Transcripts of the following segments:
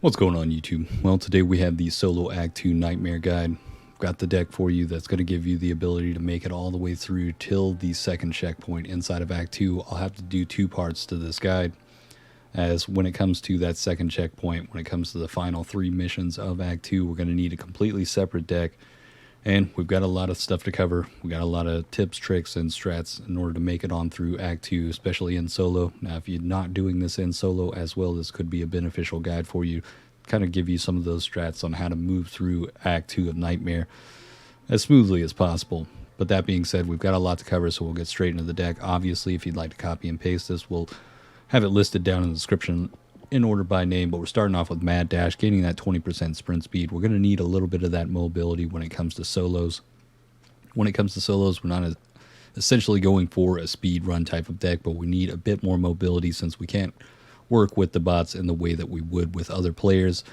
What's going on, YouTube? Well, today we have the Solo Act 2 Nightmare Guide. I've got the deck for you that's going to give you the ability to make it all the way through till the second checkpoint inside of Act 2. I'll have to do two parts to this guide, as when it comes to that second checkpoint, when it comes to the final three missions of Act 2, we're going to need a completely separate deck. And we've got a lot of stuff to cover. We've got a lot of tips, tricks, and strats in order to make it on through Act 2, especially in solo. Now, if you're not doing this in solo as well, this could be a beneficial guide for you. Kind of give you some of those strats on how to move through Act 2 of Nightmare as smoothly as possible. But that being said, we've got a lot to cover, so we'll get straight into the deck. Obviously, if you'd like to copy and paste this, we'll have it listed down in the description in order by name, but we're starting off with Mad Dash, gaining that 20% sprint speed. We're going to need a little bit of that mobility when it comes to solos. When it comes to solos, we're not essentially going for a speed run type of deck, but we need a bit more mobility since we can't work with the bots in the way that we would with other players.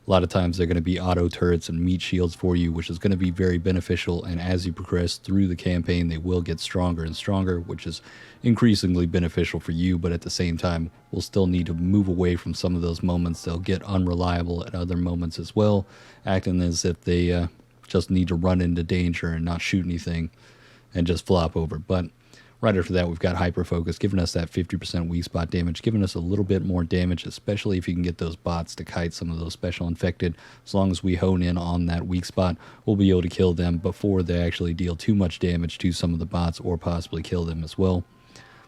A lot of times they're going to be auto turrets and meat shields for you, which is going to be very beneficial, and as you progress through the campaign, they will get stronger and stronger, which is increasingly beneficial for you, but at the same time, we'll still need to move away from some of those moments. They'll get unreliable at other moments as well, acting as if they just need to run into danger and not shoot anything and just flop over. But right after that, we've got Hyper Focus, giving us that 50% weak spot damage, giving us a little bit more damage, especially if you can get those bots to kite some of those special infected. As long as we hone in on that weak spot, we'll be able to kill them before they actually deal too much damage to some of the bots or possibly kill them as well.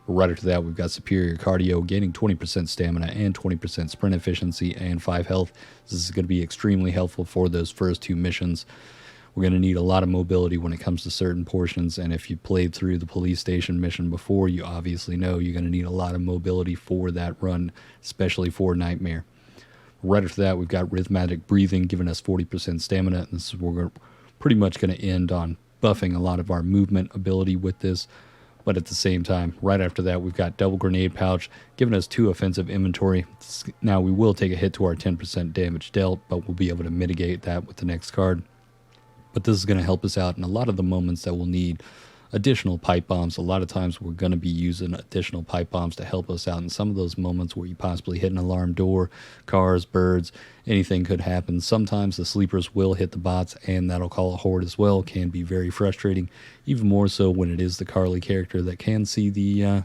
But right after that, we've got Superior Cardio, gaining 20% stamina and 20% sprint efficiency and 5 health. This is going to be extremely helpful for those first two missions. We're going to need a lot of mobility when it comes to certain portions, and if you played through the police station mission before, you obviously know you're going to need a lot of mobility for that run, especially for Nightmare. Right after that, we've got Rhythmic Breathing, giving us 40% stamina, and this is where we're pretty much going to end on buffing a lot of our movement ability with this. But at the same time, right after that, we've got Double Grenade Pouch, giving us 2 offensive inventory. Now, we will take a hit to our 10% damage dealt, but we'll be able to mitigate that with the next card. But this is going to help us out in a lot of the moments that we'll need additional pipe bombs. A lot of times we're going to be using additional pipe bombs to help us out in some of those moments where you possibly hit an alarm door, cars, birds, anything could happen. Sometimes the sleepers will hit the bots, and that'll call a horde as well. Can be very frustrating, even more so when it is the Carly character that can see the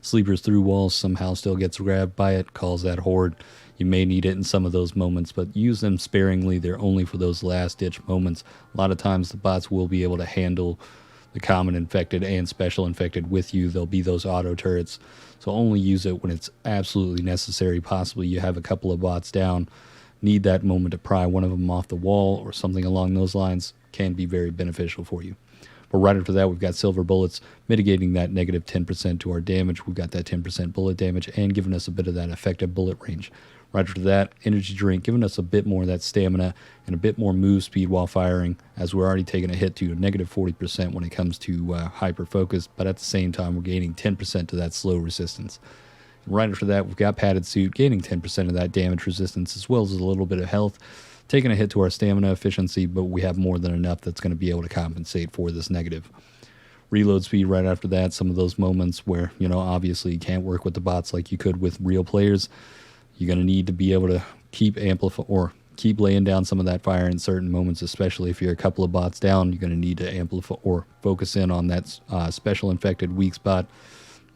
sleepers through walls, somehow still gets grabbed by it, calls that horde. You may need it in some of those moments, but use them sparingly. They're only for those last-ditch moments. A lot of times the bots will be able to handle the common infected and special infected with you. There'll be those auto turrets, so only use it when it's absolutely necessary. Possibly you have a couple of bots down, need that moment to pry one of them off the wall or something along those lines. Can be very beneficial for you. But right after that, we've got Silver Bullets, mitigating that negative 10% to our damage. We've got that 10% bullet damage and giving us a bit of that effective bullet range. Right after that, Energy Drink, giving us a bit more of that stamina and a bit more move speed while firing, as we're already taking a hit to a negative 40% when it comes to Hyper Focus, but at the same time, we're gaining 10% to that slow resistance. And right after that, we've got Padded Suit, gaining 10% of that damage resistance, as well as a little bit of health, taking a hit to our stamina efficiency, but we have more than enough that's going to be able to compensate for this negative. Reload speed right after that, some of those moments where, obviously you can't work with the bots like you could with real players. You're going to need to be able to keep laying down some of that fire in certain moments, especially if you're a couple of bots down. You're going to need to amplify or focus in on that special infected weak spot.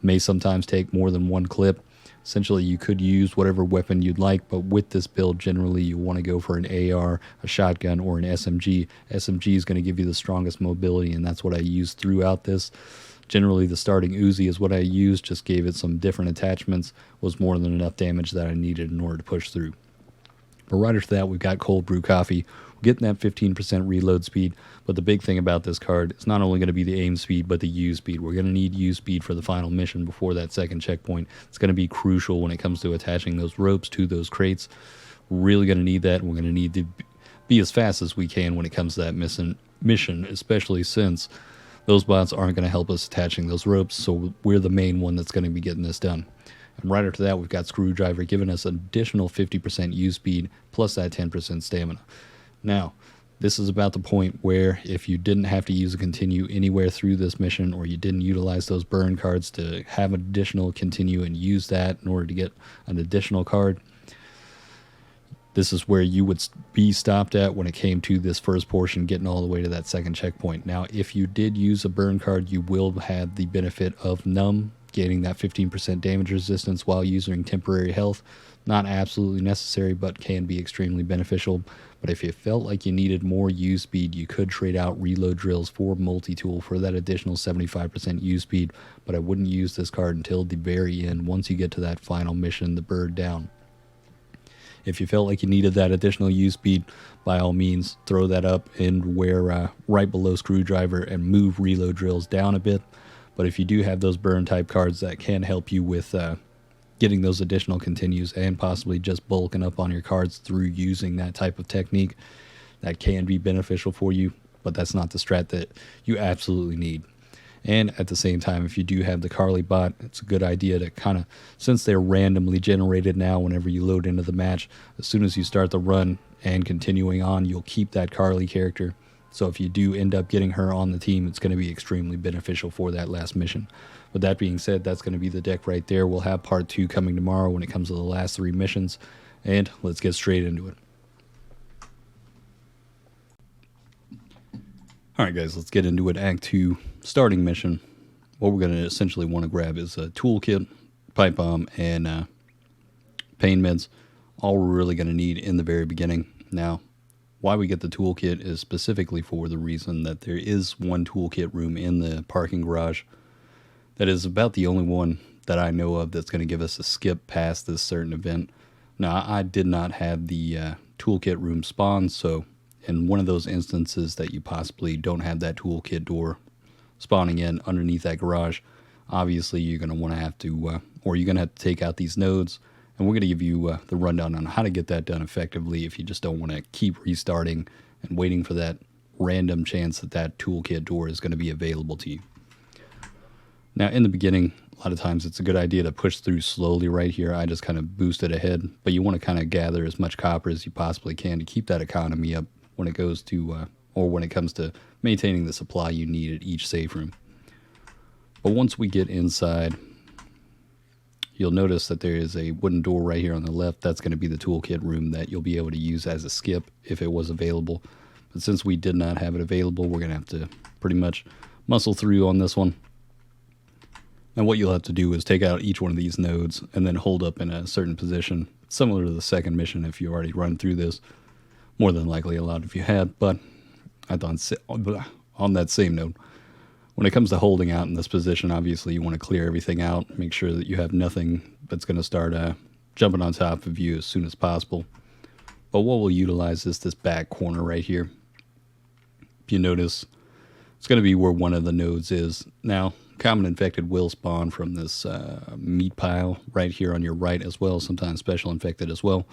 May sometimes take more than one clip. Essentially, you could use whatever weapon you'd like, but with this build, generally you want to go for an AR, a shotgun, or an SMG. SMG is going to give you the strongest mobility, and that's what I use throughout this. Generally, the starting Uzi is what I used, just gave it some different attachments, was more than enough damage that I needed in order to push through. But right after that, we've got Cold Brew Coffee. We're getting that 15% reload speed, but the big thing about this card is not only going to be the aim speed, but the use speed. We're going to need use speed for the final mission before that second checkpoint. It's going to be crucial when it comes to attaching those ropes to those crates. We're really going to need that, and we're going to need to be as fast as we can when it comes to that mission, especially since those bots aren't going to help us attaching those ropes, so we're the main one that's going to be getting this done. And right after that, we've got Screwdriver, giving us an additional 50% use speed, plus that 10% stamina. Now, this is about the point where if you didn't have to use a continue anywhere through this mission, or you didn't utilize those burn cards to have an additional continue and use that in order to get an additional card, This is where you would be stopped at when it came to this first portion, getting all the way to that second checkpoint. Now, if you did use a burn card, you will have the benefit of NUMB, gaining that 15% damage resistance while using temporary health. Not absolutely necessary, but can be extremely beneficial. But if you felt like you needed more use speed, you could trade out reload drills for multi-tool for that additional 75% use speed. But I wouldn't use this card until the very end, once you get to that final mission, the bird down. If you felt like you needed that additional use speed, by all means, throw that up and wear right below screwdriver and move reload drills down a bit. But if you do have those burn type cards that can help you with getting those additional continues and possibly just bulking up on your cards through using that type of technique, that can be beneficial for you, but that's not the strat that you absolutely need. And at the same time, if you do have the Carly bot, it's a good idea to kind of, since they're randomly generated now whenever you load into the match, as soon as you start the run and continuing on, you'll keep that Carly character. So if you do end up getting her on the team, it's going to be extremely beneficial for that last mission. With that being said, that's going to be the deck right there. We'll have part 2 coming tomorrow when it comes to the last 3 missions. And let's get straight into it. Alright guys, let's get into it. Act 2, starting mission. What we're going to essentially want to grab is a toolkit, pipe bomb, and pain meds. All we're really going to need in the very beginning. Now, why we get the toolkit is specifically for the reason that there is one toolkit room in the parking garage. That is about the only one that I know of that's going to give us a skip past this certain event. Now, I did not have the toolkit room spawn, so in one of those instances that you possibly don't have that toolkit door spawning in underneath that garage, obviously you're going to want to have to, or you're going to have to take out these nodes, and we're going to give you the rundown on how to get that done effectively if you just don't want to keep restarting and waiting for that random chance that that toolkit door is going to be available to you. Now, in the beginning, a lot of times it's a good idea to push through slowly right here. I just kind of boosted ahead, but you want to kind of gather as much copper as you possibly can to keep that economy up when it goes to, or when it comes to maintaining the supply you need at each safe room. But once we get inside, you'll notice that there is a wooden door right here on the left. That's going to be the toolkit room that you'll be able to use as a skip if it was available. But since we did not have it available, we're going to have to pretty much muscle through on this one. And what you'll have to do is take out each one of these nodes and then hold up in a certain position, similar to the second mission if you already run through this. More than likely a lot of you had, but I thought on that same note, when it comes to holding out in this position, obviously you want to clear everything out, make sure that you have nothing that's going to start jumping on top of you as soon as possible. But what we'll utilize is this back corner right here. If you notice, it's going to be where one of the nodes is. Now, common infected will spawn from this meat pile right here on your right as well, sometimes special infected as well.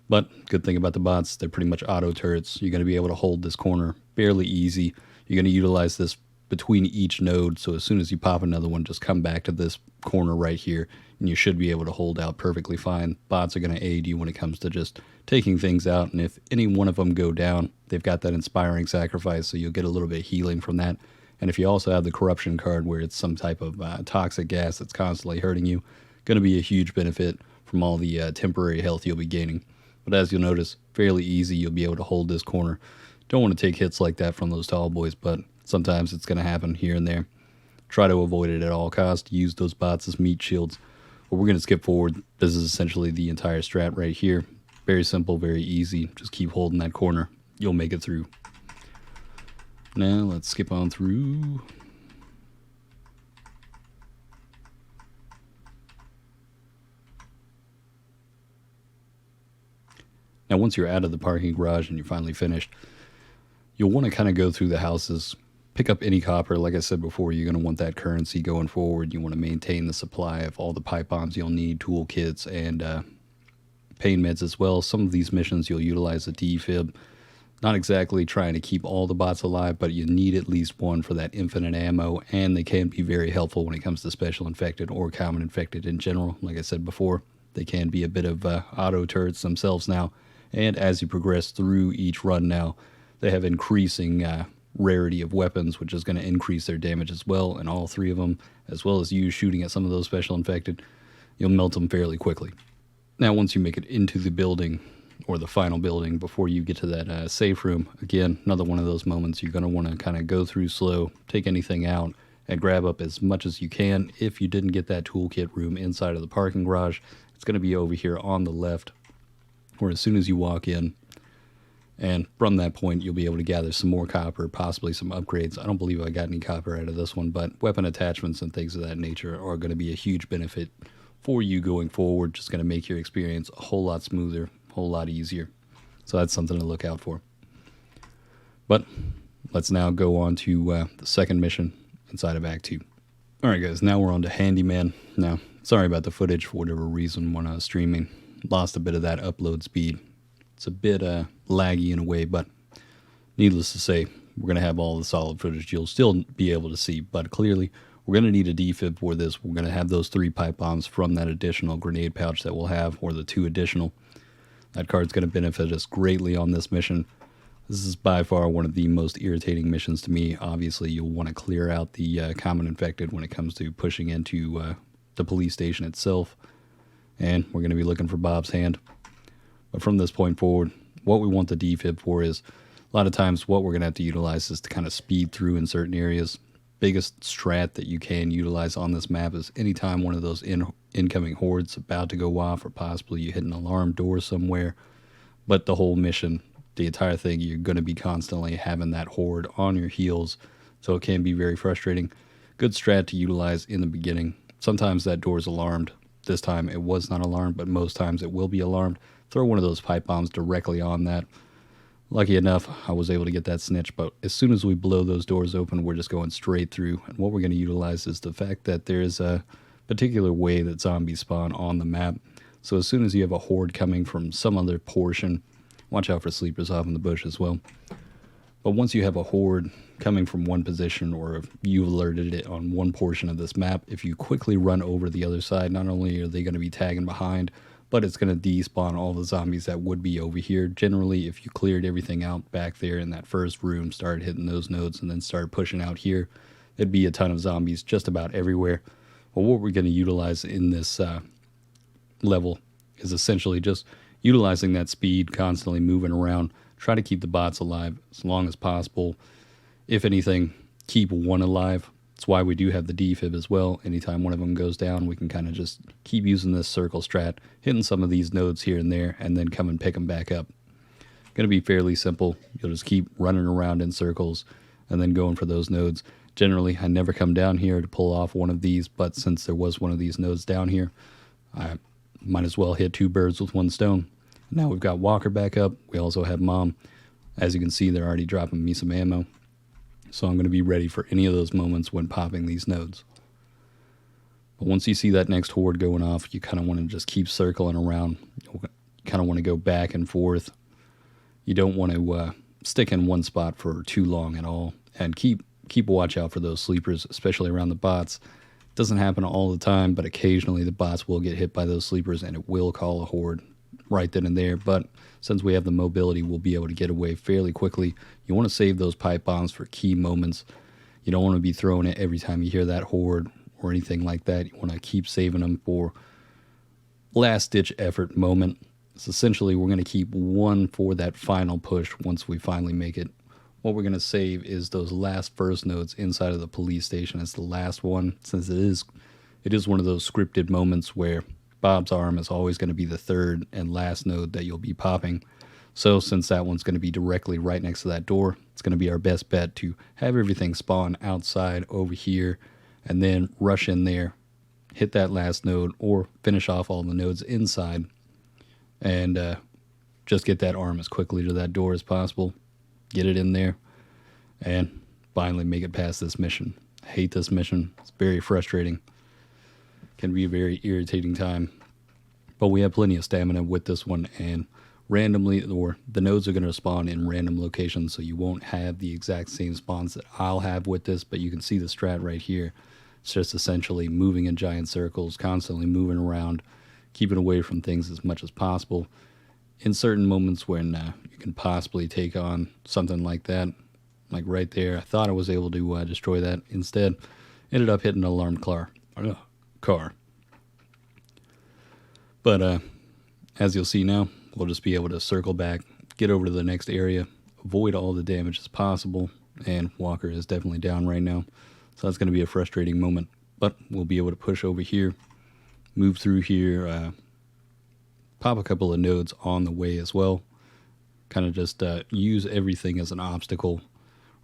But good thing about the bots, they're pretty much auto turrets. You're going to be able to hold this corner fairly easy. You're going to utilize this between each node, so as soon as you pop another one, just come back to this corner right here, and you should be able to hold out perfectly fine. Bots are going to aid you when it comes to just taking things out, and if any one of them go down, they've got that inspiring sacrifice, so you'll get a little bit of healing from that. And if you also have the corruption card where it's some type of toxic gas that's constantly hurting you, going to be a huge benefit from all the temporary health you'll be gaining. But as you'll notice, fairly easy, you'll be able to hold this corner. Don't want to take hits like that from those tall boys, but sometimes it's going to happen here and there. Try to avoid it at all costs. Use those bots as meat shields. But we're going to skip forward. This is essentially the entire strat right here. Very simple, very easy. Just keep holding that corner. You'll make it through. Now let's skip on through. Now, once you're out of the parking garage and you're finally finished, you'll want to kind of go through the houses, pick up any copper. Like I said before, you're going to want that currency going forward. You want to maintain the supply of all the pipe bombs you'll need, toolkits, and pain meds as well. Some of these missions you'll utilize a defib. Not exactly trying to keep all the bots alive, but you need at least one for that infinite ammo, and they can be very helpful when it comes to special infected or common infected in general. Like I said before, they can be a bit of auto turrets themselves now. And as you progress through each run now, they have increasing rarity of weapons, which is going to increase their damage as well. And all three of them, as well as you shooting at some of those special infected, you'll melt them fairly quickly. Now, once you make it into the building, or the final building before you get to that safe room. Again, another one of those moments you're going to want to kind of go through slow, take anything out, and grab up as much as you can. If you didn't get that toolkit room inside of the parking garage, it's going to be over here on the left, or as soon as you walk in. And from that point, you'll be able to gather some more copper, possibly some upgrades. I don't believe I got any copper out of this one, but weapon attachments and things of that nature are going to be a huge benefit for you going forward. Just going to make your experience a whole lot smoother, a whole lot easier. So that's something to look out for. But let's now go on to the second mission inside of Act 2. Alright guys, now we're on to Handyman. Now, sorry about the footage for whatever reason when I was streaming. Lost a bit of that upload speed. It's a bit laggy in a way, but needless to say, we're going to have all the solid footage you'll still be able to see. But clearly, we're going to need a defib for this. We're going to have those 3 pipe bombs from that additional grenade pouch that we'll have, or the 2 additional. That card's going to benefit us greatly on this mission. This is by far one of the most irritating missions to me. Obviously, you'll want to clear out the common infected when it comes to pushing into the police station itself. And we're going to be looking for Bob's hand. But from this point forward, what we want the defib for is, a lot of times what we're going to have to utilize is to kind of speed through in certain areas. Biggest strat that you can utilize on this map is anytime one of those incoming hordes about to go off, or possibly you hit an alarm door somewhere. But the whole mission, the entire thing, you're going to be constantly having that horde on your heels. So it can be very frustrating. Good strat to utilize in the beginning. Sometimes that door is alarmed. This time it was not alarmed, but most times it will be alarmed. Throw one of those pipe bombs directly on that. Lucky enough, I was able to get that snitch, but as soon as we blow those doors open, we're just going straight through. And what we're going to utilize is the fact that there's a particular way that zombies spawn on the map. So as soon as you have a horde coming from some other portion, watch out for sleepers off in the bush as well. But once you have a horde coming from one position, or if you've alerted it on one portion of this map, if you quickly run over the other side, not only are they going to be tagging behind, but it's going to despawn all the zombies that would be over here. Generally, if you cleared everything out back there in that first room, started hitting those nodes, and then started pushing out here, there'd be a ton of zombies just about everywhere. Well, what we're going to utilize in this level is essentially just utilizing that speed, constantly moving around, try to keep the bots alive as long as possible. If anything, keep one alive. That's why we do have the defib as well. Anytime one of them goes down, we can kind of just keep using this circle strat, hitting some of these nodes here and there, and then come and pick them back up. Going to be fairly simple. You'll just keep running around in circles and then going for those nodes. Generally, I never come down here to pull off one of these, but since there was one of these nodes down here, I might as well hit 2 birds with 1 stone. Now we've got Walker back up. We also have Mom. As you can see, they're already dropping me some ammo. So I'm going to be ready for any of those moments when popping these nodes. But once you see that next horde going off, you kind of want to just keep circling around. You kind of want to go back and forth. You don't want to stick in one spot for too long at all. And keep watch out for those sleepers, especially around the bots. It doesn't happen all the time, but occasionally the bots will get hit by those sleepers and it will call a horde right then and there. But since we have the mobility, we'll be able to get away fairly quickly. You want to save those pipe bombs for key moments. You don't want to be throwing it every time you hear that horde or anything like that. You want to keep saving them for last-ditch effort moment. So essentially, we're going to keep one for that final push once we finally make it. What we're going to save is those last first nodes inside of the police station as the last one, since it is one of those scripted moments where Bob's arm is always going to be the third and last node that you'll be popping. So since that one's going to be directly right next to that door, it's going to be our best bet to have everything spawn outside over here and then rush in there, hit that last node, or finish off all the nodes inside and just get that arm as quickly to that door as possible, get it in there, and finally make it past this mission. I hate this mission. It's very frustrating. Can be a very irritating time, but we have plenty of stamina with this one, and randomly, or the nodes are going to spawn in random locations, so you won't have the exact same spawns that I'll have with this, but you can see the strat right here. It's just essentially moving in giant circles, constantly moving around, keeping away from things as much as possible. In certain moments when you can possibly take on something like that, like right there, I thought I was able to destroy that. Instead, ended up hitting an alarmed car. But as you'll see now, we'll just be able to circle back, get over to the next area, avoid all the damage as possible, and Walker is definitely down right now. So that's going to be a frustrating moment, but we'll be able to push over here, move through here, pop a couple of nodes on the way as well. Kind of just use everything as an obstacle,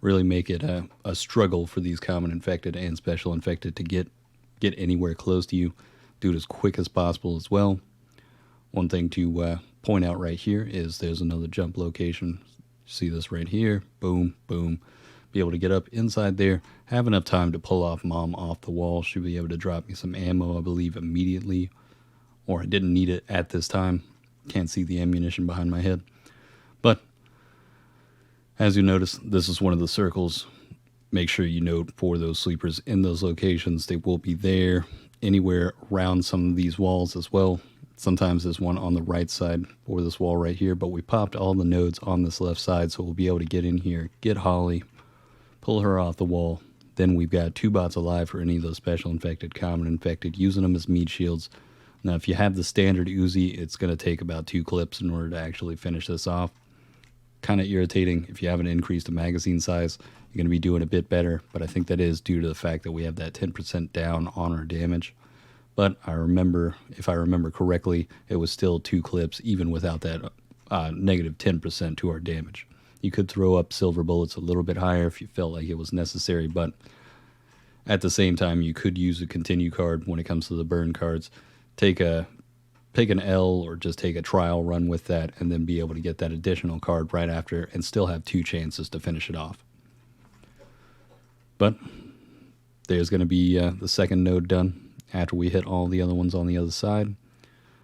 really make it a struggle for these common infected and special infected to get anywhere close to you. Do it as quick as possible as well. One thing to point out right here is there's another jump location. See this right here? Boom, boom. Be able to get up inside there, have enough time to pull off Mom off the wall. Should be able to drop me some ammo, I believe, immediately. Or I didn't need it at this time. Can't see the ammunition behind my head. But as you notice, this is one of the circles. Make sure you note for those sleepers in those locations. They will be there anywhere around some of these walls as well. Sometimes there's one on the right side for this wall right here, but we popped all the nodes on this left side, so we'll be able to get in here, get Holly, pull her off the wall. Then we've got 2 bots alive for any of those special infected, common infected, using them as meat shields. Now, if you have the standard Uzi, it's going to take about 2 clips in order to actually finish this off. Kind of irritating. If you haven't increased the magazine size, you're going to be doing a bit better, but I think that is due to the fact that we have that 10% down on our damage. But if I remember correctly, it was still 2 clips, even without that negative 10% to our damage. You could throw up silver bullets a little bit higher if you felt like it was necessary, but at the same time, you could use a continue card when it comes to the burn cards. Pick an L or just take a trial run with that and then be able to get that additional card right after and still have 2 chances to finish it off. But there's going to be the second node done after we hit all the other ones on the other side.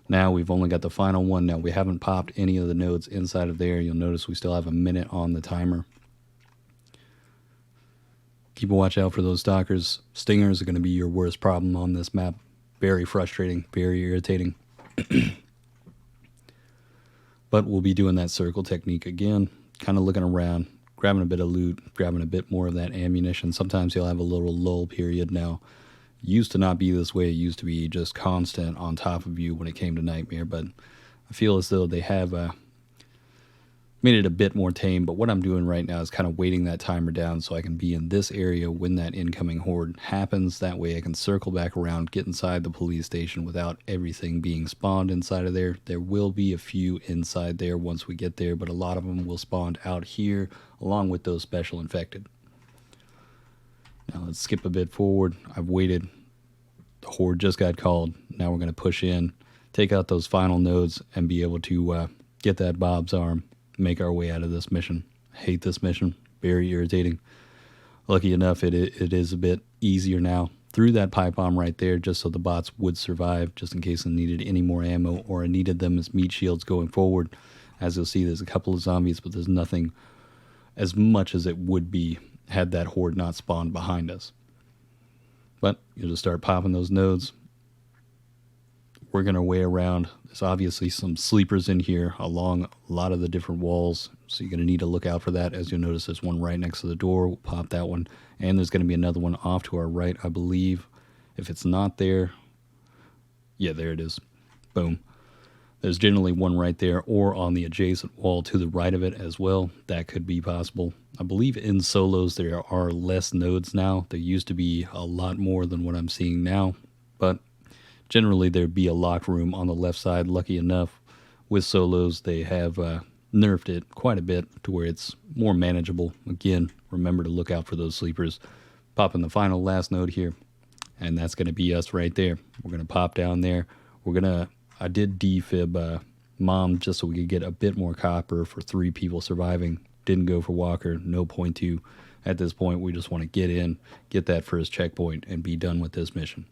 Now we've only got the final one. Now we haven't popped any of the nodes inside of there. You'll notice we still have a minute on the timer. Keep a watch out for those stalkers. Stingers are going to be your worst problem on this map. Very frustrating, very irritating. But we'll be doing that circle technique again, kind of looking around, grabbing a bit of loot, grabbing a bit more of that ammunition. Sometimes you'll have a little lull period now. Used to not be this way. It used to be just constant on top of you when it came to Nightmare, but I feel as though they have made it a bit more tame. But what I'm doing right now is kind of waiting that timer down so I can be in this area when that incoming horde happens. That way I can circle back around, get inside the police station without everything being spawned inside of there. There will be a few inside there once we get there, but a lot of them will spawn out here along with those special infected. Now let's skip a bit forward. I've waited. The horde just got called. Now we're going to push in, take out those final nodes, and be able to get that Bob's arm, make our way out of this mission. I hate this mission. Very irritating. Lucky enough, it is a bit easier now. Threw that pipe bomb right there just so the bots would survive, just in case I needed any more ammo or I needed them as meat shields going forward. As you'll see, there's a couple of zombies, but there's nothing as much as it would be had that horde not spawned behind us. But you'll just start popping those nodes, working our way around. There's obviously some sleepers in here along a lot of the different walls, so you're going to need to look out for that. As you'll notice, there's one right next to the door. We'll pop that one, and there's going to be another one off to our right, I believe. If it's not there, yeah, there it is. Boom. There's generally one right there or on the adjacent wall to the right of it as well. That could be possible. I believe in solos there are less nodes now. There used to be a lot more than what I'm seeing now, but generally there'd be a locked room on the left side. Lucky enough, with solos they have nerfed it quite a bit to where it's more manageable. Again, remember to look out for those sleepers. Popping the final last node here, and that's going to be us right there. We're going to pop down there. I did defib Mom just so we could get a bit more copper for 3 people surviving. Didn't go for Walker, no point to. At this point, we just want to get in, get that first checkpoint, and be done with this mission.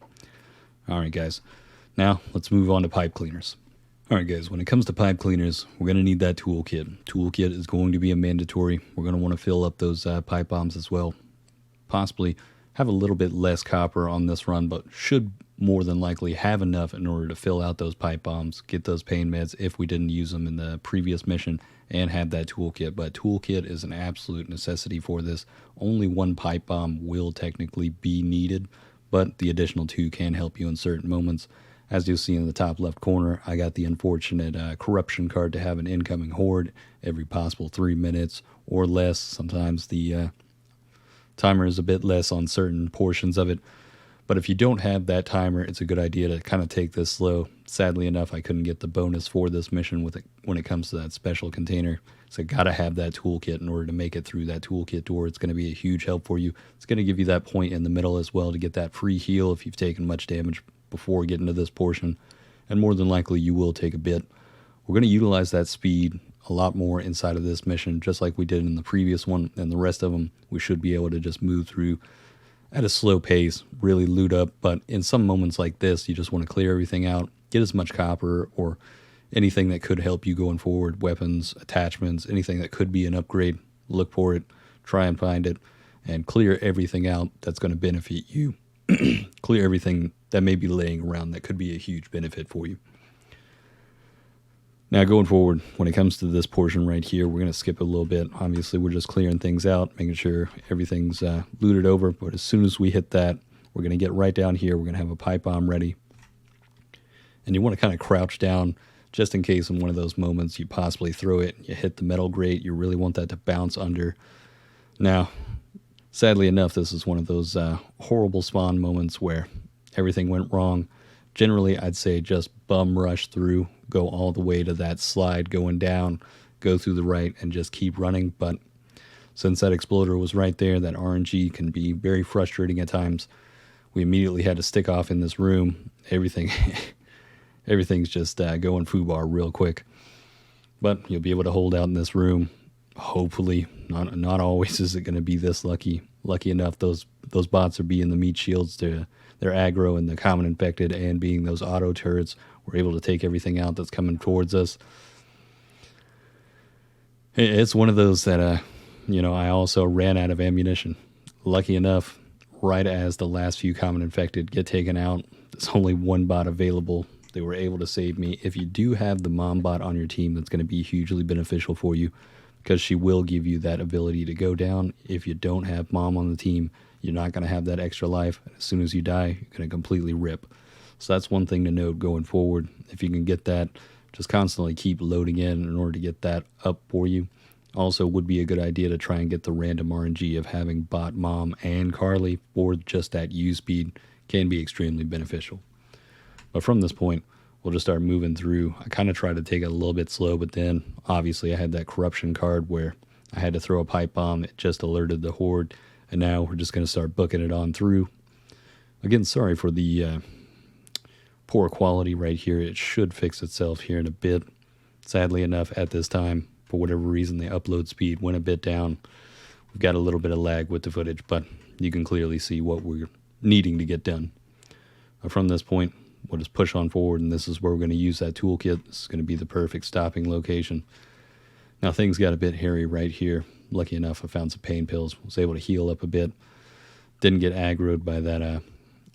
Alright guys, now let's move on to pipe cleaners. Alright guys, when it comes to pipe cleaners, we're going to need that toolkit. Toolkit is going to be a mandatory. We're going to want to fill up those pipe bombs as well. Possibly have a little bit less copper on this run, but should more than likely have enough in order to fill out those pipe bombs, get those pain meds if we didn't use them in the previous mission, and have that toolkit. But toolkit is an absolute necessity for this. Only 1 pipe bomb will technically be needed, but the additional 2 can help you in certain moments. As you'll see in the top left corner, I got the unfortunate corruption card to have an incoming horde every possible 3 minutes or less. Sometimes the timer is a bit less on certain portions of it. But if you don't have that timer, it's a good idea to kind of take this slow. Sadly enough, I couldn't get the bonus for this mission with it when it comes to that special container. So got to have that toolkit in order to make it through that toolkit door. It's going to be a huge help for you. It's going to give you that point in the middle as well to get that free heal if you've taken much damage before getting to this portion. And more than likely, you will take a bit. We're going to utilize that speed a lot more inside of this mission, just like we did in the previous one. And the rest of them, we should be able to just move through at a slow pace, really loot up. But in some moments like this, you just want to clear everything out, get as much copper or anything that could help you going forward, weapons, attachments, anything that could be an upgrade. Look for it, try and find it, and clear everything out that's going to benefit you. Clear everything that may be laying around that could be a huge benefit for you. Now going forward, when it comes to this portion right here, we're going to skip a little bit. Obviously, we're just clearing things out, making sure everything's looted over. But as soon as we hit that, we're going to get right down here. We're going to have a pipe bomb ready. And you want to kind of crouch down just in case in one of those moments you possibly throw it, you hit the metal grate. You really want that to bounce under. Now, sadly enough, this is one of those horrible spawn moments where everything went wrong. Generally, I'd say just bum rush through, go all the way to that slide going down, go through the right, and just keep running. But since that exploder was right there, that RNG can be very frustrating at times. We immediately had to stick off in this room. Everything's just going foobar real quick. But you'll be able to hold out in this room. Hopefully, not always is it going to be this lucky. Lucky enough, those bots are being the meat shields to their aggro and the common infected, and being those auto turrets, we're able to take everything out that's coming towards us. It's one of those that, I also ran out of ammunition. Lucky enough, right as the last few common infected get taken out, there's only one bot available. They were able to save me. If you do have the mom bot on your team, that's going to be hugely beneficial for you, because she will give you that ability to go down. If you don't have mom on the team, you're not going to have that extra life. As soon as you die, you're going to completely rip. So that's one thing to note going forward. If you can get that, just constantly keep loading in order to get that up for you. Also, would be a good idea to try and get the random RNG of having bot mom and Carly for just that U speed. Can be extremely beneficial. But from this point, we'll just start moving through. I kind of tried to take it a little bit slow, but then obviously I had that corruption card where I had to throw a pipe bomb. It just alerted the horde, and now we're just going to start booking it on through. Again, sorry for the poor quality right here. It should fix itself here in a bit. Sadly enough, at this time, for whatever reason, the upload speed went a bit down. We've got a little bit of lag with the footage, but you can clearly see what we're needing to get done. From this point, we'll just push on forward, and this is where we're going to use that toolkit. This is going to be the perfect stopping location. Now, things got a bit hairy right here. Lucky enough, I found some pain pills. Was able to heal up a bit. Didn't get aggroed by that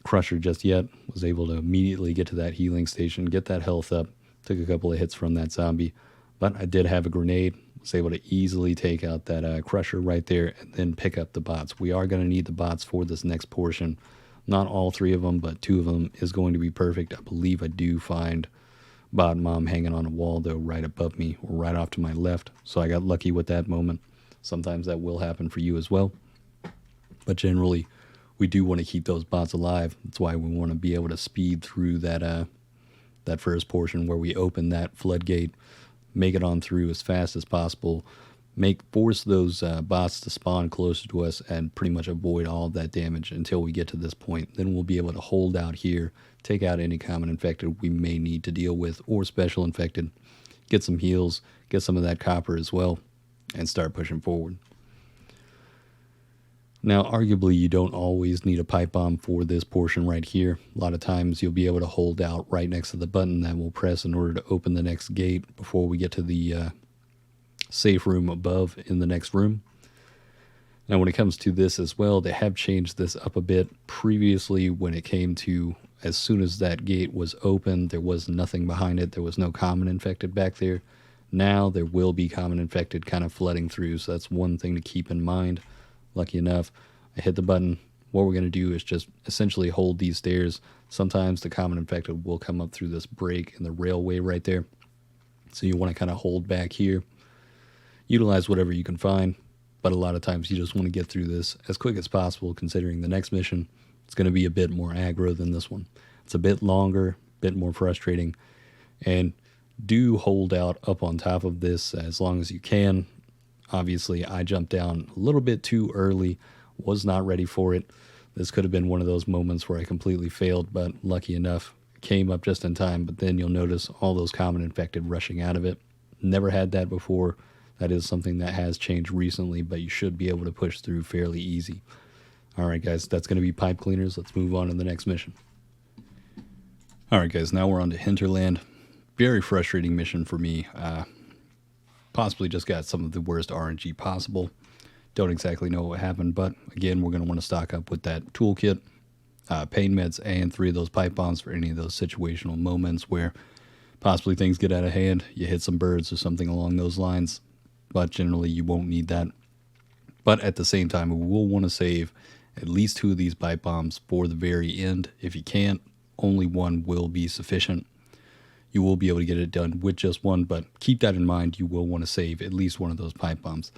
crusher just yet. Was able to immediately get to that healing station, get that health up. Took a couple of hits from that zombie. But I did have a grenade. Was able to easily take out that crusher right there and then pick up the bots. We are going to need the bots for this next portion. Not all 3 of them, but 2 of them is going to be perfect. I believe I do find bot mom hanging on a wall, though, right above me or right off to my left. So I got lucky with that moment. Sometimes that will happen for you as well. But generally, we do want to keep those bots alive. That's why we want to be able to speed through that first portion where we open that floodgate, make it on through as fast as possible, force those bots to spawn closer to us, and pretty much avoid all of that damage until we get to this point. Then we'll be able to hold out here, take out any common infected we may need to deal with, or special infected, get some heals, get some of that copper as well, and start pushing forward. Now, arguably, you don't always need a pipe bomb for this portion right here. A lot of times you'll be able to hold out right next to the button that we'll press in order to open the next gate before we get to the safe room above in the next room. Now, when it comes to this as well, they have changed this up a bit. Previously, when it came to as soon as that gate was open, there was nothing behind it. There was no common infected back there. Now there will be common infected kind of flooding through, so that's one thing to keep in mind. Lucky enough, I hit the button, what we're going to do is just essentially hold these stairs. Sometimes the common infected will come up through this break in the railway right there. So you want to kind of hold back here. Utilize whatever you can find. But a lot of times you just want to get through this as quick as possible, considering the next mission, it's going to be a bit more aggro than this one. It's a bit longer, a bit more frustrating. And do hold out up on top of this as long as you can. Obviously, I jumped down a little bit too early, was not ready for it. This could have been one of those moments where I completely failed, but lucky enough, came up just in time. But then you'll notice all those common infected rushing out of it. Never had that before. That is something that has changed recently, but you should be able to push through fairly easy. All right, guys, that's going to be pipe cleaners. Let's move on to the next mission. All right, guys, now we're on to Hinterland. Very frustrating mission for me. Possibly just got some of the worst RNG possible. Don't exactly know what happened, but again, we're going to want to stock up with that toolkit, pain meds, and 3 of those pipe bombs for any of those situational moments where possibly things get out of hand. You hit some birds or something along those lines, but generally you won't need that. But at the same time, we will want to save at least 2 of these pipe bombs for the very end. If you can't, only 1 will be sufficient. You will be able to get it done with just 1, but keep that in mind. You will want to save at least 1 of those pipe bombs.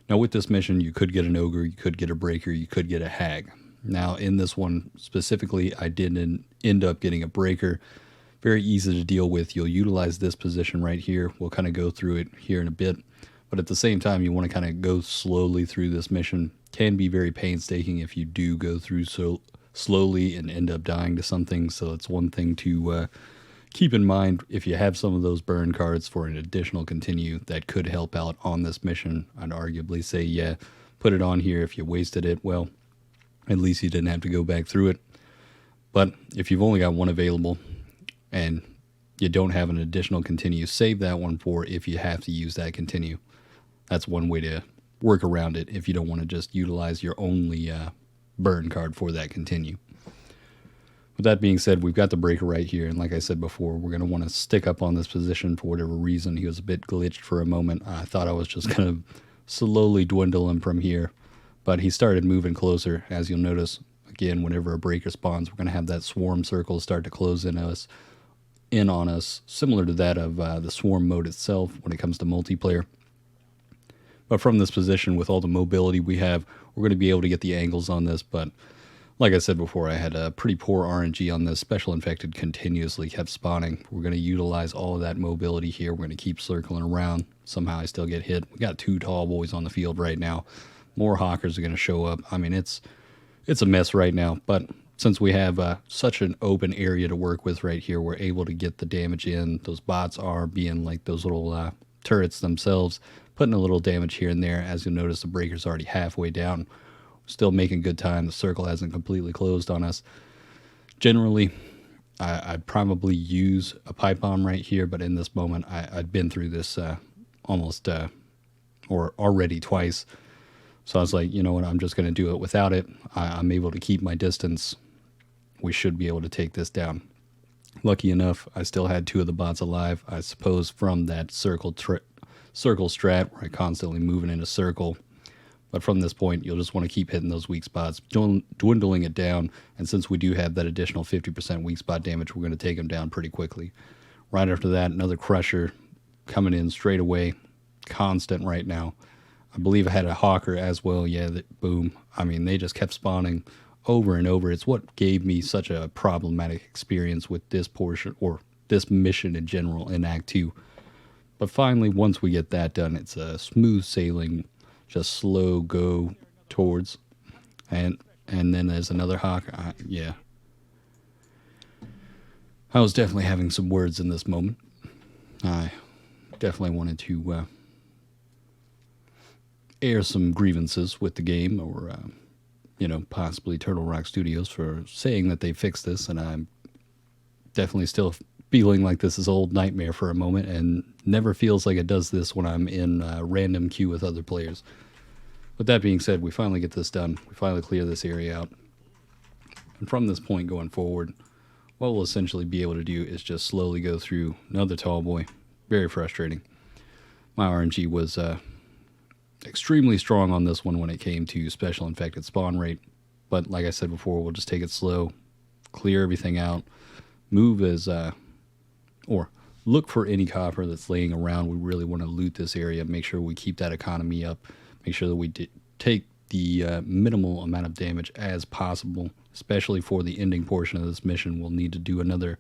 Now with this mission, you could get an ogre, you could get a breaker, you could get a hag. Now in this one specifically, I didn't end up getting a breaker. Very easy to deal with. You'll utilize this position right here. We'll kind of go through it here in a bit. But at the same time, you want to kind of go slowly through this mission. Can be very painstaking if you do go through so slowly and end up dying to something. So it's one thing to keep in mind. If you have some of those burn cards for an additional continue, that could help out on this mission. I'd arguably say, yeah, put it on here. If you wasted it, well, at least you didn't have to go back through it. But if you've only got 1 available and you don't have an additional continue, save that one for if you have to use that continue. That's one way to work around it if you don't want to just utilize your only burn card for that continue. With that being said, we've got the breaker right here, and like I said before, we're going to want to stick up on this position for whatever reason. He was a bit glitched for a moment. I thought I was just going to slowly dwindle him from here, but he started moving closer. As you'll notice, again, whenever a breaker spawns, we're going to have that swarm circle start to close in on us, similar to that of the swarm mode itself when it comes to multiplayer. But from this position, with all the mobility we have, we're going to be able to get the angles on this. But like I said before, I had a pretty poor RNG on this. Special infected continuously kept spawning. We're going to utilize all of that mobility here. We're going to keep circling around. Somehow I still get hit. We got 2 tall boys on the field right now. More hawkers are going to show up. I mean, it's a mess right now. But since we have such an open area to work with right here, we're able to get the damage in. Those bots are being like those little turrets themselves, putting a little damage here and there. As you'll notice, the breaker's already halfway down. Still making good time. The circle hasn't completely closed on us. Generally, I'd probably use a pipe bomb right here, but in this moment, I'd been through this almost or already twice. So I was like, you know what, I'm just going to do it without it. I'm able to keep my distance. We should be able to take this down. Lucky enough, I still had 2 of the bots alive, I suppose, from that circle strat where I constantly moving in a circle. But from this point, you'll just want to keep hitting those weak spots, dwindling it down. And since we do have that additional 50% weak spot damage, we're going to take them down pretty quickly. Right after that, another crusher coming in straight away, constant right now. I believe I had a hawker as well. Yeah, boom. I mean, they just kept spawning over and over. It's what gave me such a problematic experience with this portion, or this mission in general, in Act 2. But finally, once we get that done, it's a smooth sailing, just slow go towards. And then there's another hawk. Yeah. I was definitely having some words in this moment. I definitely wanted to air some grievances with the game, or possibly Turtle Rock Studios for saying that they fixed this, and I'm definitely still feeling like this is old Nightmare for a moment, and never feels like it does this when I'm in a random queue with other players. With that being said, we finally get this done. We finally clear this area out. And from this point going forward, what we'll essentially be able to do is just slowly go through another tall boy. Very frustrating. My RNG was extremely strong on this one when it came to special infected spawn rate, but like I said before, we'll just take it slow, clear everything out, move as, or look for any copper that's laying around. We really want to loot this area, make sure we keep that economy up, make sure that we take the minimal amount of damage as possible, especially for the ending portion of this mission. We'll need to do another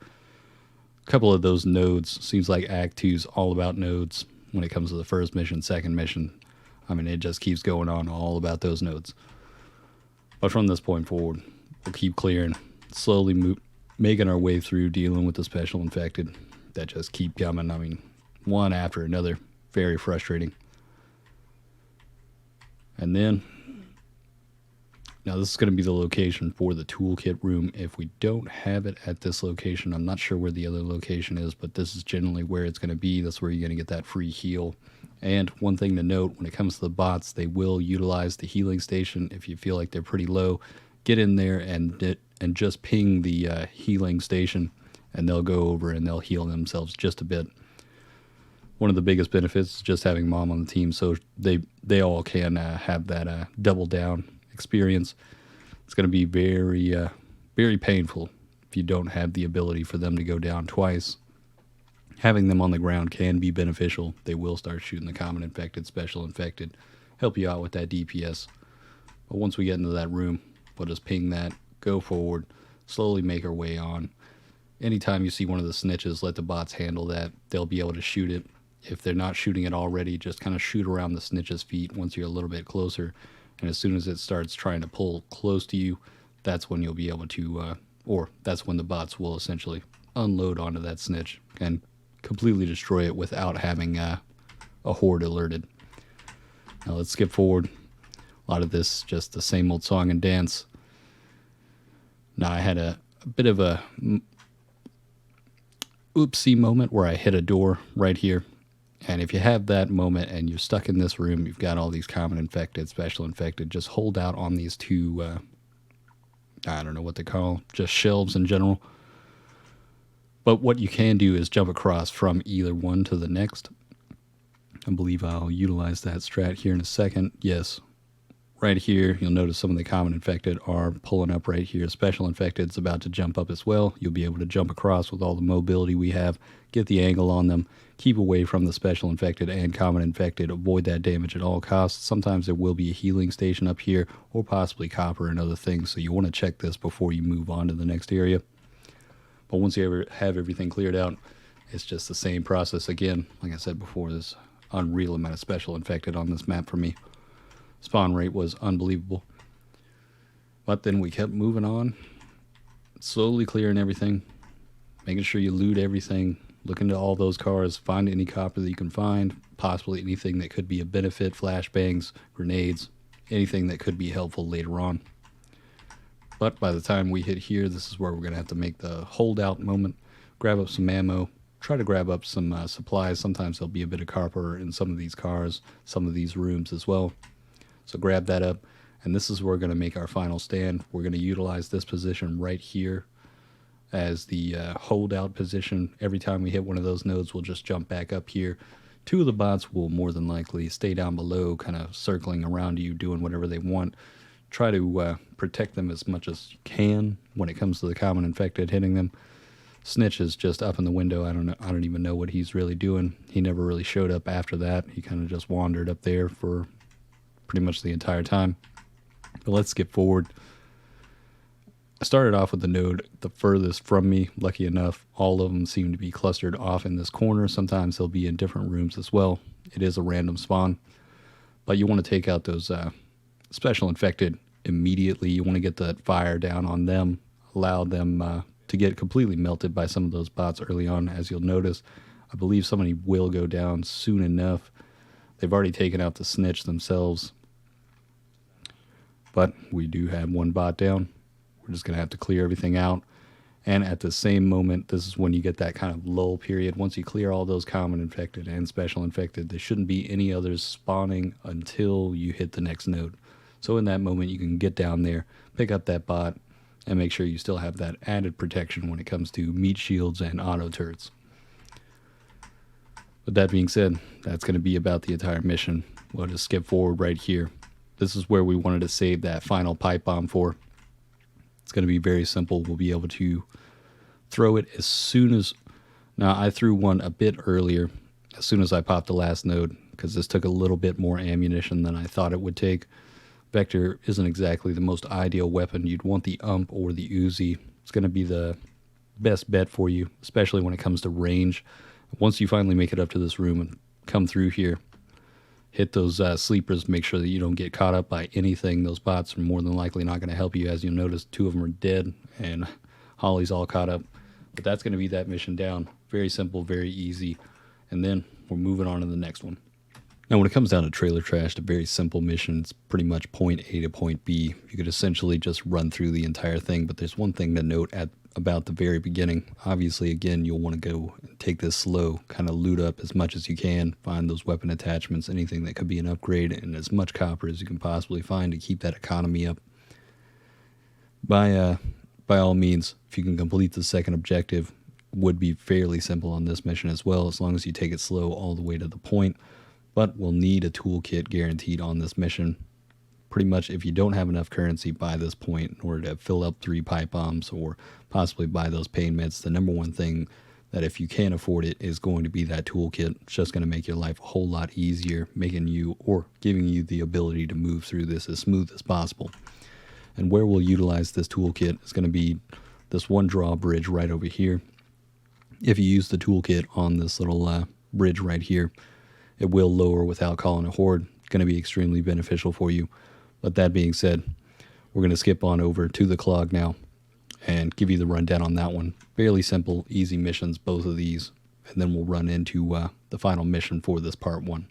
couple of those nodes. Seems like Act 2 is all about nodes when it comes to the first mission, second mission. I mean, it just keeps going on all about those nodes. But from this point forward, we'll keep clearing, slowly making our way through, dealing with the special infected that just keep coming. I mean, one after another. Very frustrating. And then, now this is going to be the location for the toolkit room. If we don't have it at this location, I'm not sure where the other location is, but this is generally where it's going to be. That's where you're going to get that free heal. And one thing to note, when it comes to the bots, they will utilize the healing station. If you feel like they're pretty low, get in there and just ping the healing station, and they'll go over and they'll heal themselves just a bit. One of the biggest benefits is just having Mom on the team, so they all can have that double down experience. It's going to be very, very painful if you don't have the ability for them to go down twice. Having them on the ground can be beneficial. They will start shooting the common infected, special infected, help you out with that DPS. But once we get into that room, we'll just ping that, go forward, slowly make our way on. Anytime you see one of the snitches, let the bots handle that. They'll be able to shoot it. If they're not shooting it already, just kind of shoot around the snitch's feet once you're a little bit closer. And as soon as it starts trying to pull close to you, that's when you'll be able to, or that's when the bots will essentially unload onto that snitch and completely destroy it without having a horde alerted. Now let's skip forward. A lot of this just the same old song and dance. Now I had a bit of a oopsie moment where I hit a door right here. And if you have that moment and you're stuck in this room, you've got all these common infected, special infected, just hold out on these two, I don't know what they call, just shelves in general. But what you can do is jump across from either one to the next. I believe I'll utilize that strat here in a second. Yes, right here, you'll notice some of the common infected are pulling up right here. Special infected is about to jump up as well. You'll be able to jump across with all the mobility we have, get the angle on them, keep away from the special infected and common infected, avoid that damage at all costs. Sometimes there will be a healing station up here or possibly copper and other things, so you want to check this before you move on to the next area. But once you have everything cleared out, it's just the same process again. Like I said before, there's unreal amount of special infected on this map for me. Spawn rate was unbelievable. But then we kept moving on, slowly clearing everything, making sure you loot everything, look into all those cars, find any copper that you can find, possibly anything that could be a benefit, flashbangs, grenades, anything that could be helpful later on. But by the time we hit here, this is where we're going to have to make the holdout moment, grab up some ammo, try to grab up some supplies. Sometimes there'll be a bit of copper in some of these cars, some of these rooms as well. So grab that up, and this is where we're going to make our final stand. We're going to utilize this position right here as the holdout position. Every time we hit one of those nodes, we'll just jump back up here. Two of the bots will more than likely stay down below, kind of circling around you, doing whatever they want. Try to protect them as much as you can when it comes to the common infected hitting them. Snitch is just up in the window. I don't even know what he's really doing. He never really showed up after that. He kind of just wandered up there for pretty much the entire time. But let's skip forward. I started off with the node the furthest from me. Lucky enough, all of them seem to be clustered off in this corner. Sometimes they'll be in different rooms as well. It is a random spawn. But you want to take out those special infected immediately. You want to get that fire down on them, allow them to get completely melted by some of those bots early on. As you'll notice, I believe somebody will go down soon enough. They've already taken out the snitch themselves, but we do have one bot down. We're just going to have to clear everything out. And at the same moment, this is when you get that kind of lull period. Once you clear all those common infected and special infected, there shouldn't be any others spawning until you hit the next node. So in that moment, you can get down there, pick up that bot, and make sure you still have that added protection when it comes to meat shields and auto turrets. With that being said, that's going to be about the entire mission. We'll just skip forward right here. This is where we wanted to save that final pipe bomb for. going to be very simple. We'll be able to throw it as soon as... Now, I threw one a bit earlier, as soon as I popped the last node, because this took a little bit more ammunition than I thought it would take. Vector isn't exactly the most ideal weapon. You'd want the UMP or the Uzi. It's going to be the best bet for you, especially when it comes to range. Once you finally make it up to this room and come through here, hit those sleepers, make sure that you don't get caught up by anything. Those bots are more than likely not going to help you. As you'll notice, 2 of them are dead, and Holly's all caught up. But that's going to be that mission down. Very simple, very easy. And then we're moving on to the next one. Now, when it comes down to trailer trash, a very simple mission. It's pretty much point A to point B. You could essentially just run through the entire thing, but there's one thing to note about the very beginning. Obviously, again, you'll want to go and take this slow, kind of loot up as much as you can, find those weapon attachments, anything that could be an upgrade, and as much copper as you can possibly find to keep that economy up. By all means, if you can complete the second objective, would be fairly simple on this mission as well, as long as you take it slow all the way to the point. But we'll need a toolkit guaranteed on this mission. Pretty much, if you don't have enough currency by this point in order to fill up 3 pipe bombs or possibly buy those pain meds, the number one thing that if you can't afford it is going to be that toolkit. It's just going to make your life a whole lot easier, making you or giving you the ability to move through this as smooth as possible. And where we'll utilize this toolkit is going to be this one drawbridge right over here. If you use the toolkit on this little bridge right here, it will lower without calling a horde. It's going to be extremely beneficial for you. But that being said, we're going to skip on over to the clog now and give you the rundown on that one. Fairly simple, easy missions, both of these. And then we'll run into the final mission for this part 1.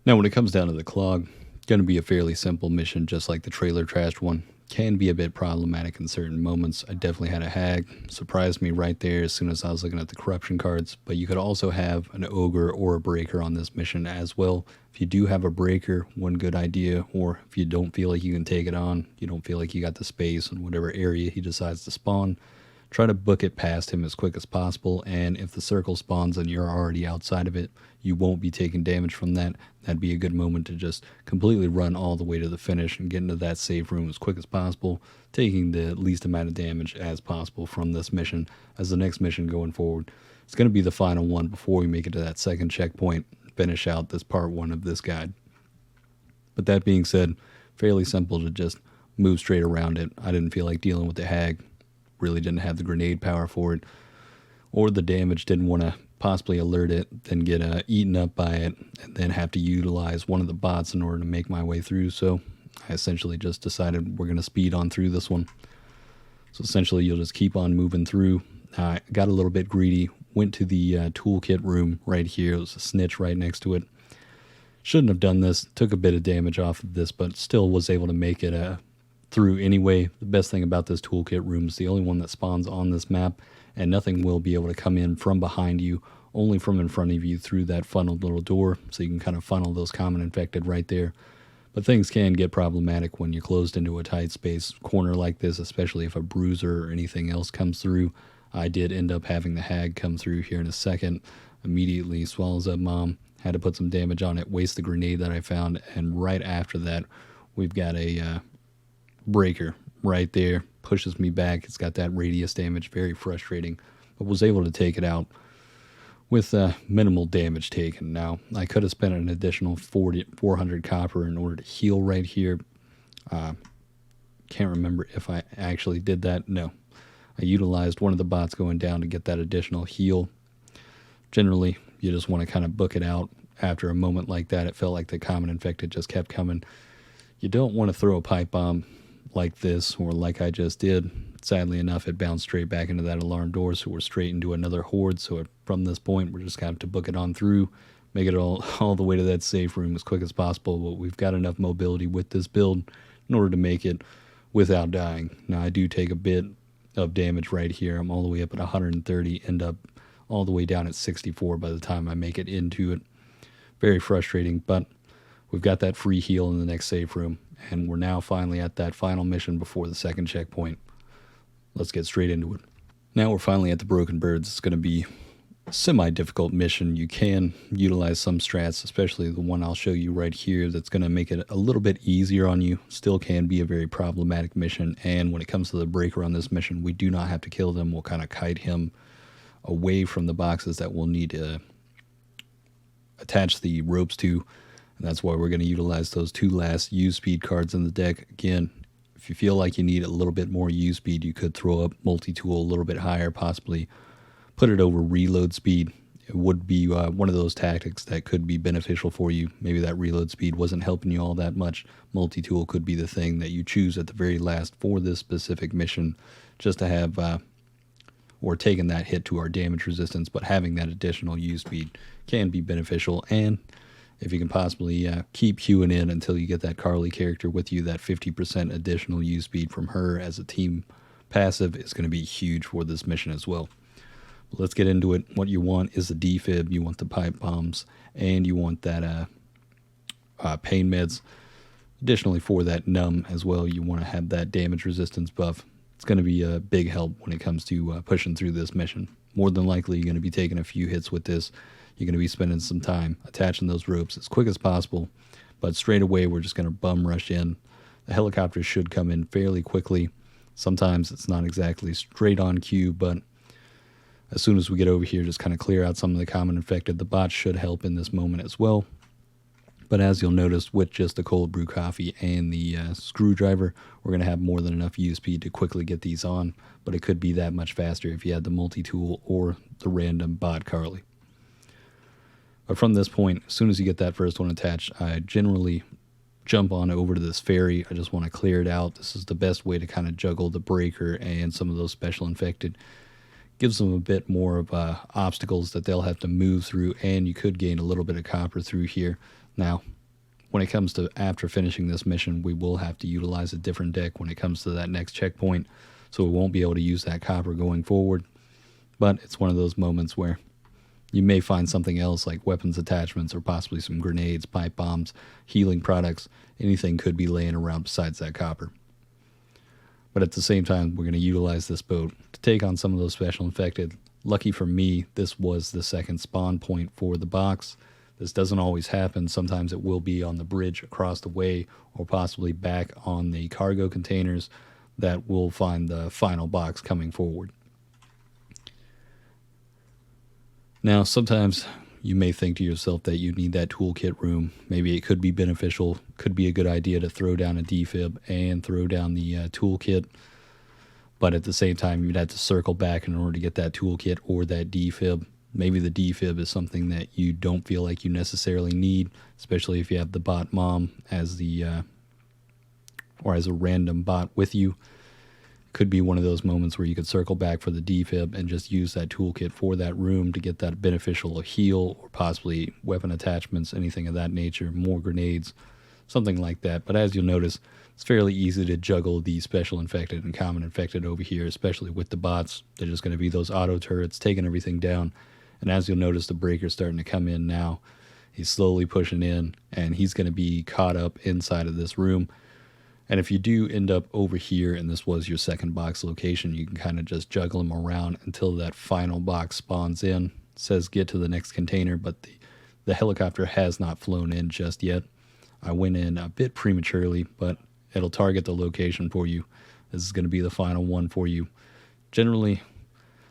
Now, when it comes down to the clog, it's going to be a fairly simple mission, just like the trailer trashed one. Can be a bit problematic in certain moments. I definitely had a hag. Surprised me right there as soon as I was looking at the corruption cards. But you could also have an ogre or a breaker on this mission as well. If you do have a breaker, one good idea, or if you don't feel like you can take it on, you don't feel like you got the space in whatever area he decides to spawn, try to book it past him as quick as possible. And if the circle spawns and you're already outside of it, you won't be taking damage from that. That'd be a good moment to just completely run all the way to the finish and get into that safe room as quick as possible, taking the least amount of damage as possible from this mission, as the next mission going forward. It's going to be the final one before we make it to that second checkpoint, finish out this part 1 of this guide. But that being said, fairly simple to just move straight around it. I didn't feel like dealing with the hag. Really didn't have the grenade power for it, or the damage, didn't want to possibly alert it, then get eaten up by it, and then have to utilize one of the bots in order to make my way through. So I essentially just decided we're going to speed on through this one. So essentially you'll just keep on moving through. I got a little bit greedy, went to the toolkit room right here. It was a snitch right next to it. Shouldn't have done this, took a bit of damage off of this, but still was able to make it through anyway. The best thing about this toolkit room is the only one that spawns on this map, and nothing will be able to come in from behind you, only from in front of you through that funneled little door, so you can kind of funnel those common infected right there. But things can get problematic when you're closed into a tight space corner like this, especially if a bruiser or anything else comes through. I did end up having the hag come through here in a second, immediately swallows up mom, had to put some damage on it, waste the grenade that I found, and right after that we've got a breaker right there, pushes me back. It's got that radius damage, very frustrating, but was able to take it out with minimal damage taken. Now, I could have spent an additional 400 copper in order to heal right here. Can't remember if I actually did that. No, I utilized one of the bots going down to get that additional heal. Generally, you just want to kind of book it out. After a moment like that, it felt like the common infected just kept coming. You don't want to throw a pipe bomb like this, or like I just did. Sadly enough, it bounced straight back into that alarm door, so we're straight into another horde. So from this point, we're just going to have to book it on through, make it all the way to that safe room as quick as possible. But we've got enough mobility with this build in order to make it without dying. Now, I do take a bit of damage right here. I'm all the way up at 130, end up all the way down at 64 by the time I make it into it. Very frustrating, but we've got that free heal in the next safe room, and we're now finally at that final mission before the second checkpoint. Let's get straight into it. Now we're finally at the Broken Birds. It's going to be semi-difficult mission, you can utilize some strats, especially the one I'll show you right here that's going to make it a little bit easier on you. Still can be a very problematic mission, and when it comes to the breaker on this mission, we do not have to kill them. We'll kind of kite him away from the boxes that we'll need to attach the ropes to, and that's why we're going to utilize those two last use speed cards in the deck. Again, if you feel like you need a little bit more use speed, you could throw up multi-tool a little bit higher, possibly put it over reload speed. It would be one of those tactics that could be beneficial for you. Maybe that reload speed wasn't helping you all that much. Multi-tool could be the thing that you choose at the very last for this specific mission, just to have or taking that hit to our damage resistance, but having that additional use speed can be beneficial. And if you can possibly keep queuing in until you get that Carly character with you, that 50% additional use speed from her as a team passive is going to be huge for this mission as well. But let's get into it. What you want is a defib, you want the pipe bombs, and you want that pain meds. Additionally, for that NUMB as well, you want to have that damage resistance buff. It's going to be a big help when it comes to pushing through this mission. More than likely, you're going to be taking a few hits with this. You're going to be spending some time attaching those ropes as quick as possible, but straight away we're just going to bum rush in. The helicopter should come in fairly quickly. Sometimes it's not exactly straight on cue, but as soon as we get over here, just kind of clear out some of the common infected. The bots should help in this moment as well. But as you'll notice, with just the cold brew coffee and the screwdriver, we're going to have more than enough use speed to quickly get these on, but it could be that much faster if you had the multi-tool or the random bot Carly. But from this point, as soon as you get that first one attached, I generally jump on over to this ferry. I just want to clear it out. This is the best way to kind of juggle the breaker and some of those special infected. Gives them a bit more of obstacles that they'll have to move through, and you could gain a little bit of copper through here. Now, when it comes to after finishing this mission, we will have to utilize a different deck when it comes to that next checkpoint, so we won't be able to use that copper going forward. But it's one of those moments where you may find something else like weapons attachments or possibly some grenades, pipe bombs, healing products. Anything could be laying around besides that copper. But at the same time, we're going to utilize this boat to take on some of those special infected. Lucky for me, this was the second spawn point for the box. This doesn't always happen. Sometimes it will be on the bridge across the way or possibly back on the cargo containers that we'll find the final box coming forward. Now, sometimes you may think to yourself that you need that toolkit room. Maybe it could be beneficial, could be a good idea to throw down a defib and throw down the toolkit. But at the same time, you'd have to circle back in order to get that toolkit or that defib. Maybe the defib is something that you don't feel like you necessarily need, especially if you have the bot mom as the or as a random bot with you. Could be one of those moments where you could circle back for the defib and just use that toolkit for that room to get that beneficial heal or possibly weapon attachments, anything of that nature, more grenades, something like that. But as you'll notice, it's fairly easy to juggle the special infected and common infected over here, especially with the bots. They're just going to be those auto turrets taking everything down. And as you'll notice, the breaker's starting to come in now. He's slowly pushing in, and he's going to be caught up inside of this room. And if you do end up over here, and this was your second box location, you can kind of just juggle them around until that final box spawns in. It says get to the next container, but the helicopter has not flown in just yet. I went in a bit prematurely, but it'll target the location for you. This is going to be the final one for you. Generally,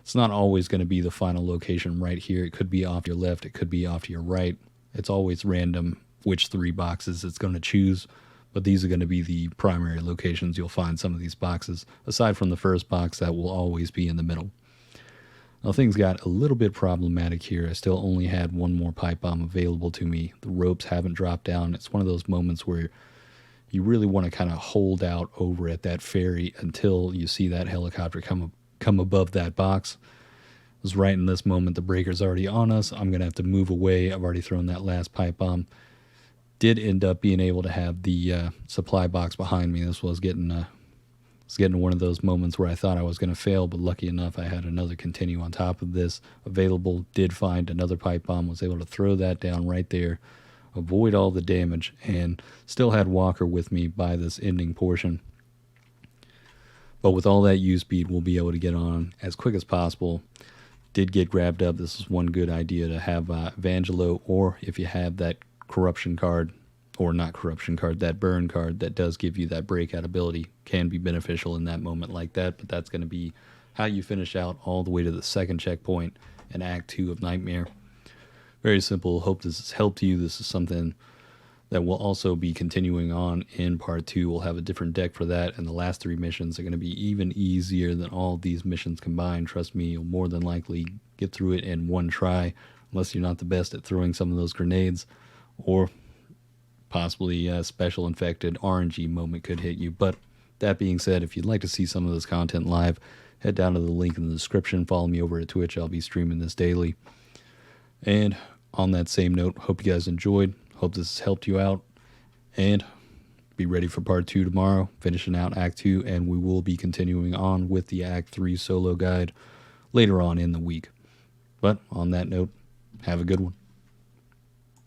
it's not always going to be the final location right here. It could be off your left. It could be off to your right. It's always random which three boxes it's going to choose. But these are going to be the primary locations you'll find some of these boxes, aside from the first box that will always be in the middle. Now, things got a little bit problematic here. I still only had one more pipe bomb available to me. The ropes haven't dropped down. It's one of those moments where you really want to kind of hold out over at that ferry until you see that helicopter come above that box. It was right in this moment the breaker's already on us. I'm going to have to move away. I've already thrown that last pipe bomb. Did end up being able to have the supply box behind me. This was getting one of those moments where I thought I was going to fail, but lucky enough I had another continue on top of this available. Did find another pipe bomb, was able to throw that down right there, avoid all the damage, and still had Walker with me by this ending portion. But with all that use speed, we'll be able to get on as quick as possible. did get grabbed up, this is one good idea to have Evangelo, or if you have that corruption card, or not corruption card, that burn card that does give you that breakout ability, can be beneficial in that moment like that. But that's going to be how you finish out all the way to the second checkpoint in Act 2 of Nightmare. Very simple. Hope this has helped you. This is something that will also be continuing on in Part 2. We'll have a different deck for that, and the last 3 missions are going to be even easier than all these missions combined. Trust me, you'll more than likely get through it in one try, unless you're not the best at throwing some of those grenades, or possibly a special infected RNG moment could hit you. But that being said, if you'd like to see some of this content live, head down to the link in the description. Follow me over at Twitch. I'll be streaming this daily. And on that same note, hope you guys enjoyed. Hope this has helped you out. And be ready for Part 2 tomorrow, finishing out Act 2, and we will be continuing on with the Act 3 solo guide later on in the week. But on that note, have a good one.